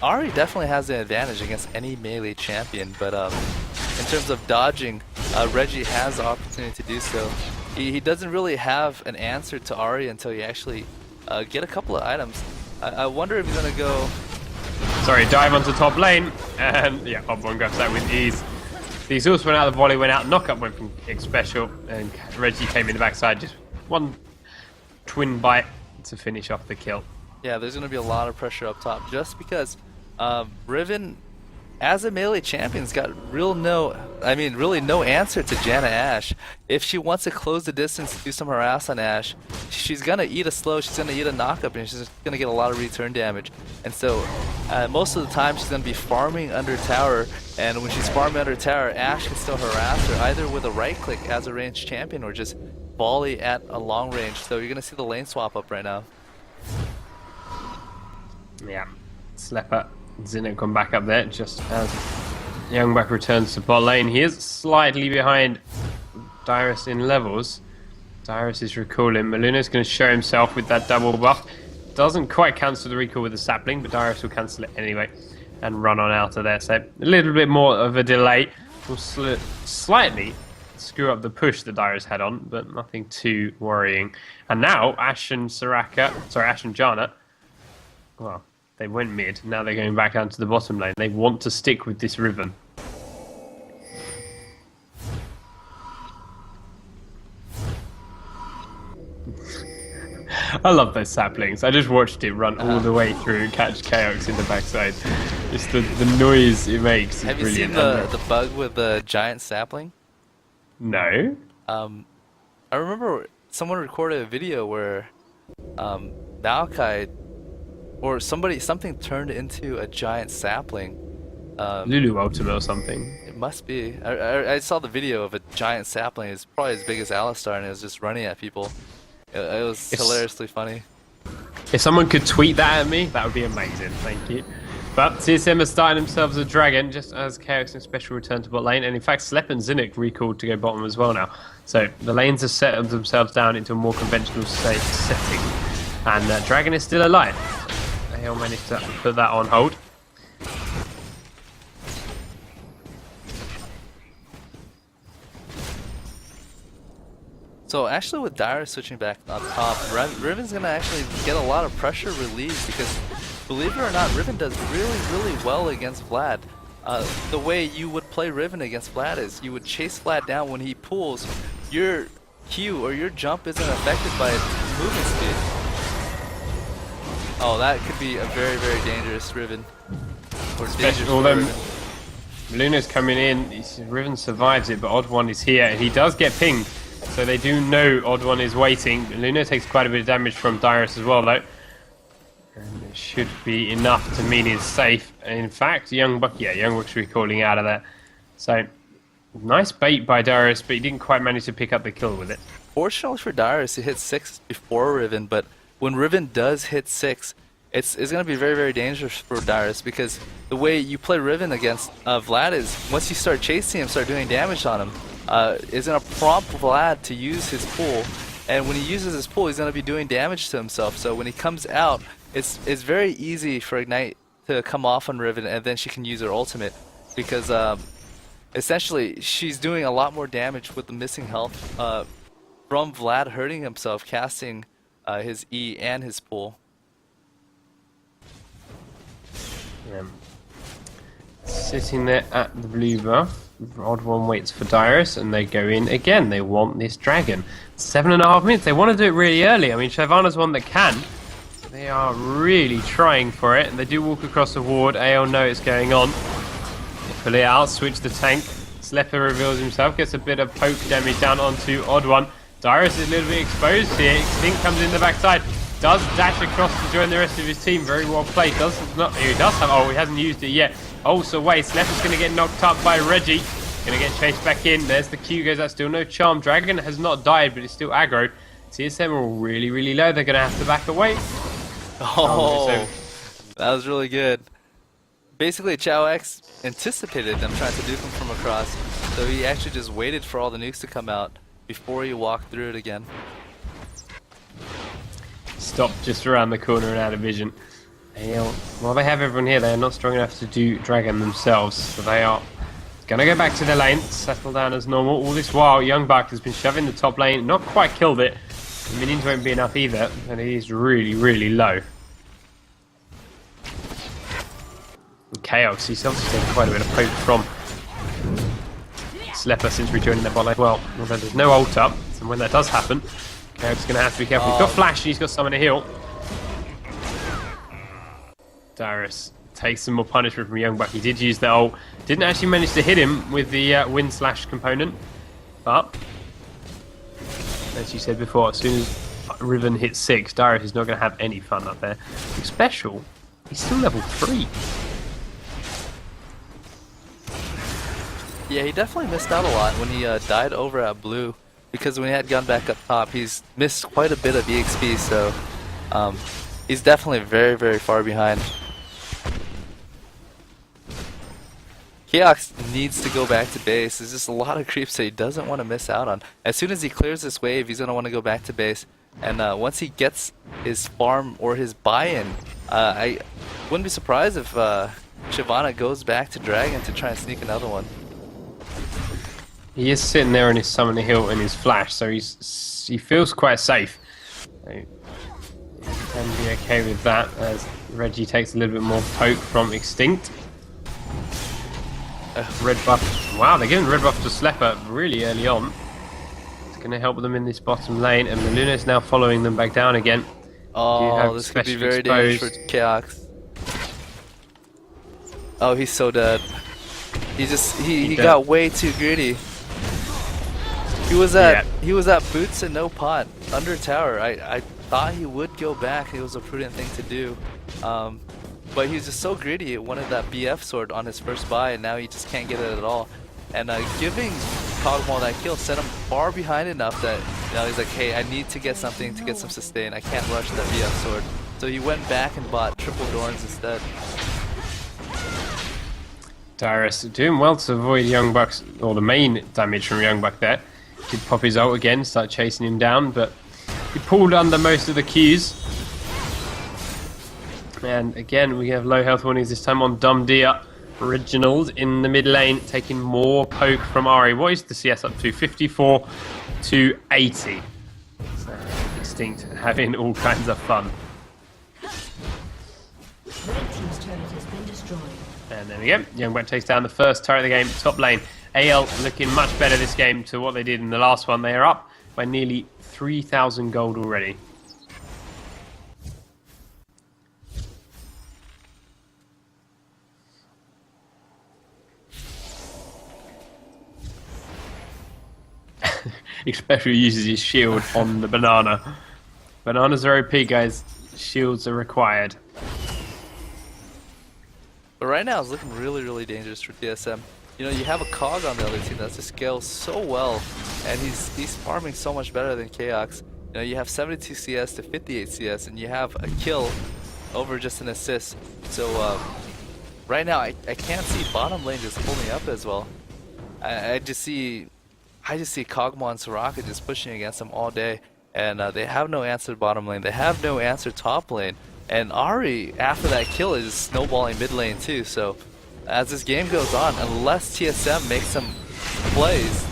Ari definitely has the advantage against any melee champion, but in terms of dodging, Reggie has the opportunity to do so. He doesn't really have an answer to Ari until you actually get a couple of items. I wonder if he's gonna go. Sorry, dive onto top lane, and yeah, Odd1 grabs that with ease. The exhaust went out, the volley went out, knockup went from X special, and Reggie came in the backside, just one twin bite to finish off the kill. Yeah, there's going to be a lot of pressure up top just because Riven, as a melee champion's got really no answer to Janna Ashe. If she wants to close the distance, do some harass on Ashe, she's going to eat a slow, she's going to eat a knockup, and she's going to get a lot of return damage. And so most of the time she's going to be farming under tower, and when she's farming under tower, Ashe can still harass her either with a right click as a ranged champion or just volley at a long range. So you're going to see the lane swap up right now. Yeah, Slepper, Zinno come back up there just as Youngbuck returns to bot lane. He is slightly behind Dyrus in levels. Dyrus is recalling. Maluna's going to show himself with that double buff. Doesn't quite cancel the recall with the sapling, but Dyrus will cancel it anyway and run on out of there. So a little bit more of a delay will slightly screw up the push that Dyrus had on, but nothing too worrying. And now Ashe and Janna, well, they went mid, now they're going back down to the bottom lane. They want to stick with this Riven. I love those saplings. I just watched it run all the way through and catch Chaos in the backside. Just the noise it makes is Have brilliant. you seen the bug with the giant sapling? No. I remember someone recorded a video where Maokai or something turned into a giant sapling. Lulu Ultimate or something. It must be. I saw the video of a giant sapling. It's probably as big as Alistar, and it was just running at people. It was hilariously funny. If someone could tweet that at me, that would be amazing. Thank you. But TSM has started themselves a dragon just as Chaos and Special return to bot lane. And in fact, Slep and Zinnik recalled to go bottom as well now. So the lanes have settled themselves down into a more conventional setting. And Dragon is still alive. They all managed to put that on hold. So actually with Dyrus switching back on top, Riven's going to actually get a lot of pressure relieved because, believe it or not, Riven does really well against Vlad. The way you would play Riven against Vlad is you would chase Vlad down when he pulls. Your Q or your jump isn't affected by movement speed. Oh, that could be a very dangerous Riven. Or Although Luna's coming in, Riven survives it, but Odd1 is here, and he does get pinged. So they do know Odd1 is waiting. Luna takes quite a bit of damage from Dyrus as well, though. And it should be enough to mean he's safe. And in fact, Youngbuck's recalling out of there. So, nice bait by Dyrus, but he didn't quite manage to pick up the kill with it. Fortunately for Dyrus, he hit 6 before Riven, but when Riven does hit 6, it's going to be very dangerous for Dyrus because the way you play Riven against Vlad is once you start chasing him, start doing damage on him, is going to prompt Vlad to use his pull, and when he uses his pull, he's going to be doing damage to himself. So when he comes out, it's very easy for Ignite to come off on Riven, and then she can use her ultimate because essentially she's doing a lot more damage with the missing health from Vlad hurting himself, casting his E and his pull. Yeah. Sitting there at the blue buff, Odd1 waits for Dyrus, and they go in again. They want this dragon. 7.5 minutes. They want to do it really early. I mean, Shyvana's one that can. They are really trying for it, and they do walk across the ward. AL know it's going on. They pull it out, switch the tank. Slepper reveals himself, gets a bit of poke damage down onto Odd1. Dyrus is a little bit exposed here. Extinct comes in the backside. Does dash across to join the rest of his team. Very well played. He hasn't used it yet. Also, wait, Slepper's going to get knocked up by Reggie. Going to get chased back in. There's the Q, goes out. Still no charm. Dragon has not died, but it's still aggro. TSM are all really low. They're going to have to back away. Oh, that was really good. Basically, Chao X anticipated them trying to dupe him from across, so he actually just waited for all the nukes to come out before he walked through it again. Stopped just around the corner and out of vision. Well, they have everyone here. They are not strong enough to do Dragon themselves, so they are going to go back to their lane, settle down as normal. All this while, Young Buck has been shoving the top lane, not quite killed it. The minions won't be enough either, and he is really, really low. And Chaos, he's obviously taken quite a bit of poke from Slepper since rejoining their bot lane. Well, although there's no ult up, so when that does happen, Chaos is going to have to be careful. He's got Flash, and he's got someone to heal. Darius takes some more punishment from Young Buck. He did use the ult. Didn't actually manage to hit him with the wind slash component. But, as you said before, as soon as Riven hits 6, Darius is not going to have any fun up there. Special, he's still level 3. Yeah, he definitely missed out a lot when he died over at blue, because when he had gone back up top, he's missed quite a bit of EXP, so he's definitely very, very far behind. Keox needs to go back to base. There's just a lot of creeps that he doesn't want to miss out on. As soon as he clears this wave, he's going to want to go back to base. And once he gets his farm or his buy-in, I wouldn't be surprised if Shyvana goes back to Dragon to try and sneak another one. He is sitting there on his summon to heal and his flash, so he feels quite safe. So he can be okay with that, as Reggie takes a little bit more poke from Extinct. Red buff. Wow, they're giving red buff to Slepper really early on. It's going to help them in this bottom lane, and Meluna is now following them back down again. Oh, this could be very dangerous for Keox. Oh, he's so dead. He got way too greedy. He was at boots and no pot under tower. I thought he would go back. It was a prudent thing to do. But he was just so greedy. He wanted that BF sword on his first buy, and now he just can't get it at all. And giving Kog'Maw that kill sent him far behind enough that he's like, hey, I need to get something to get some sustain. I can't rush that BF sword. So he went back and bought triple Dorns instead. Darius doing well to avoid Young Buck's, or the main damage from Young Buck there. Did pop his ult again, start chasing him down, but he pulled under most of the Qs. And again, we have low health warnings this time on Dumb Deer. Originals in the mid lane, taking more poke from Ari. What is the CS up to? 54 to 80. So, Extinct having all kinds of fun. Red team's turret has been destroyed. And there we go. Young Buck takes down the first turret of the game, top lane. AL looking much better this game to what they did in the last one. They are up by nearly 3,000 gold already. Especially uses his shield on the banana. Bananas are OP, guys. Shields are required. But right now it's looking really, really dangerous for TSM. You know, you have a Cog on the other team that's just scales so well, and he's farming so much better than Chaos. You know, you have 72 CS to 58 CS, and you have a kill over just an assist. So right now I can't see bottom lane just pulling up as well. I just see Kog'Maw and Soraka just pushing against them all day, and they have no answer bottom lane. They have no answer top lane, and Ari after that kill is snowballing mid lane too. So as this game goes on, unless TSM makes some plays,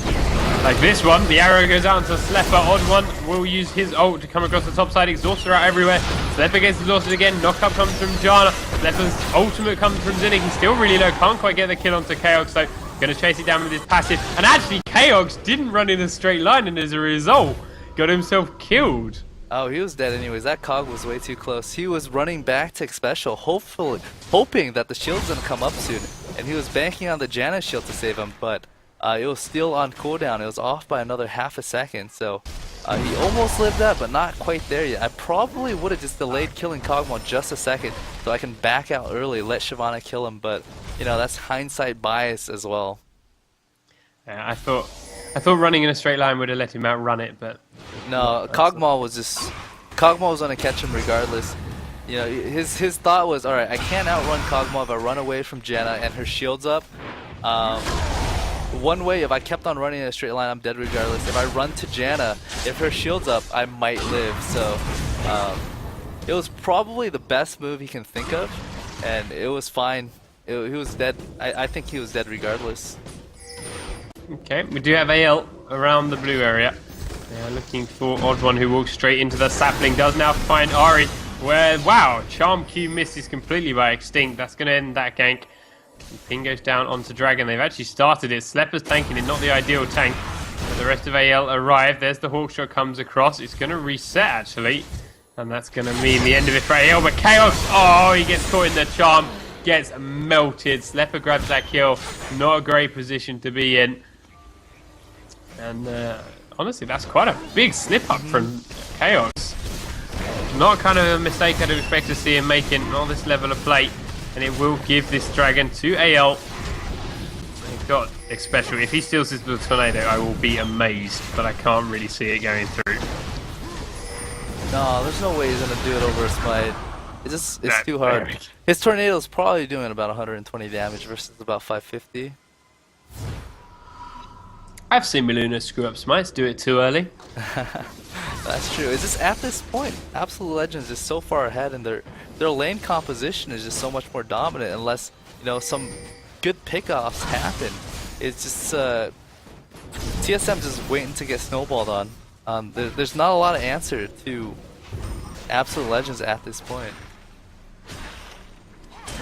like this one, the arrow goes out to Slepper. Odd one will use his ult to come across the top side. Exhauster out everywhere. Slepper gets exhausted again. Knockup comes from Janna. Slepper's ultimate comes from Zinnig. He's still really low. Can't quite get the kill onto Chaos, so going to chase it down with his passive. And actually, Chaos didn't run in a straight line, and as a result, got himself killed. oh, he was dead anyways. That Cog was way too close. He was running back to special, hoping that the shield's gonna come up soon, and he was banking on the Janna shield to save him, but it was still on cooldown. It was off by another half a second, so he almost lived that, but not quite there yet. I probably would have just delayed killing Kog'Maw just a second, so I can back out early, let Shyvana kill him, but you know, that's hindsight bias as well. I thought running in a straight line would have let him outrun it, but no, Kog'Maw was gonna catch him regardless. You know, his thought was, all right, I can't outrun Kog'Maw if I run away from Janna and her shield's up. One way, if I kept on running in a straight line, I'm dead regardless. If I run to Janna, if her shield's up, I might live. So It was probably the best move he can think of, and it was fine. He was dead. I think he was dead regardless. Okay, we do have AL around the blue area. They are looking for Odd One, who walks straight into the sapling. Does now find Ari, where, wow, Charm Q misses completely by Extinct. That's going to end that gank. Ping goes down onto Dragon. They've actually started it. Slepper's tanking it, not the ideal tank. But the rest of AL arrive. There's the Hawkshot comes across. It's going to reset, actually. And that's going to mean the end of it for AL. But Chaos, oh, he gets caught in the Charm. Gets melted. Slepper grabs that kill. Not a great position to be in. And honestly, that's quite a big slip up from Chaos. Not kind of a mistake I'd expect to see him making on this level of play. And it will give this Dragon to AL. They've got especially if he steals this with a Tornado, I will be amazed. But I can't really see it going through. No, there's no way he's gonna do it over a smite. It's Nah, too hard. His Tornado's probably doing about 120 damage versus about 550. I've seen Miluna screw up smites, do it too early. That's true. It's just at this point, Absolute Legends is so far ahead, and their lane composition is just so much more dominant. Unless some good pickoffs happen, it's just TSM just waiting to get snowballed on. There's not a lot of answer to Absolute Legends at this point.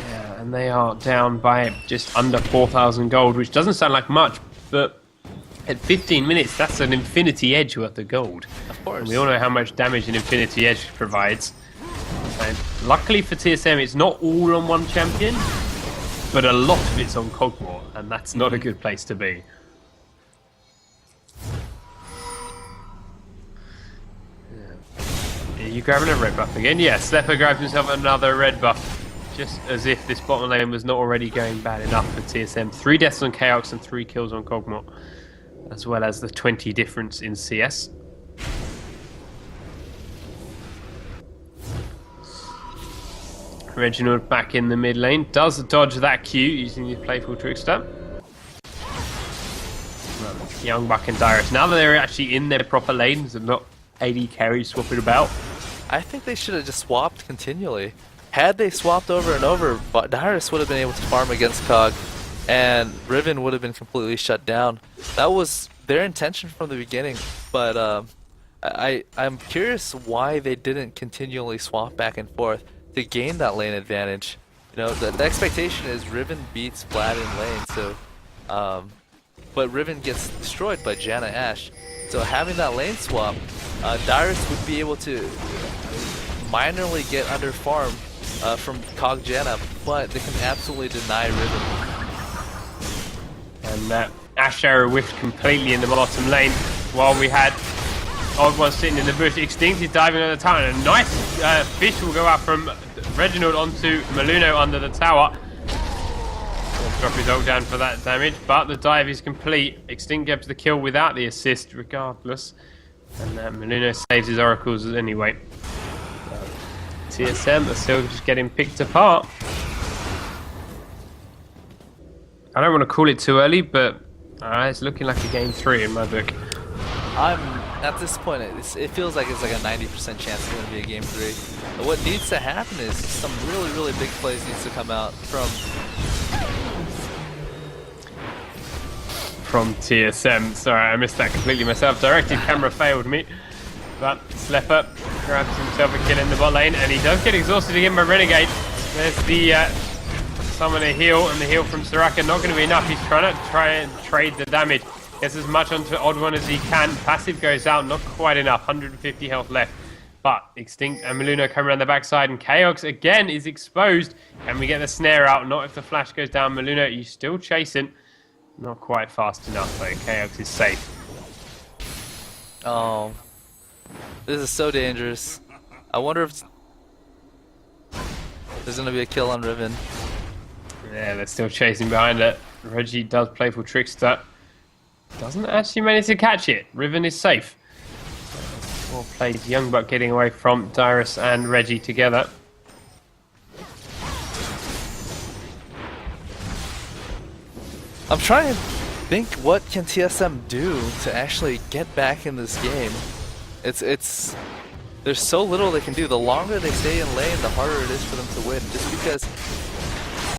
Yeah, and they are down by just under 4,000 gold, which doesn't sound like much, but at 15 minutes, that's an Infinity Edge worth of gold. Of course. And we all know how much damage an Infinity Edge provides. And luckily for TSM, it's not all on one champion, but a lot of it's on Cogmore, and that's not a good place to be. Are you grabbing a red buff again? Yes, Slepper grabs himself another red buff. Just as if this bottom lane was not already going bad enough for TSM. 3 deaths on Chaos and 3 kills on Cogmore, as well as the 20 difference in CS. Reginald back in the mid lane. Does dodge that Q using his playful trickster. Young Buck and Dyrus. Now that they're actually in their proper lanes and not AD carries swapping about. I think they should have just swapped continually. Had they swapped over and over, Dyrus would have been able to farm against Cog, and Riven would have been completely shut down. That was their intention from the beginning, but I'm curious why they didn't continually swap back and forth to gain that lane advantage. The expectation is Riven beats Vlad in lane, so but Riven gets destroyed by Janna Ashe. So having that lane swap, Dyrus would be able to minorly get under farm from Cog Janna, but they can absolutely deny Riven. And that Ashe arrow whiffed completely in the bottom lane while we had Odd One sitting in the bush. Extinct is diving on the tower, and a nice fish will go out from Reginald onto Maluno under the tower. He'll drop his ult down for that damage, but the dive is complete. Extinct gets the kill without the assist regardless, and Maluno saves his oracles anyway. TSM are still just getting picked apart. I don't want to call it too early, but it's looking like a game 3 in my book. At this point, it feels like it's like a 90% chance it's going to be a game 3. But what needs to happen is some really, really big plays needs to come out from TSM. Sorry, I missed that completely myself. Directed camera failed me. But Slepper grabs himself a kill in the bot lane, and he does get exhausted again by Renegade. There's the summon a heal, and the heal from Soraka not going to be enough. He's trying to trade the damage. Gets as much onto Odd One as he can. Passive goes out, not quite enough. 150 health left. But Extinct and Maluno come around the backside, and Chaos again is exposed. And we get the snare out. Not if the flash goes down. Maluno, you still chasing. Not quite fast enough, though. Chaos is safe. Oh. This is so dangerous. I wonder if there's going to be a kill on Riven. Yeah, they're still chasing behind it. Reggie does playful trickster. Doesn't actually manage to catch it. Riven is safe. Well played. Young Buck getting away from Dyrus and Reggie together. I'm trying to think, what can TSM do to actually get back in this game? It's there's so little they can do. The longer they stay in lane, the harder it is for them to win. Just because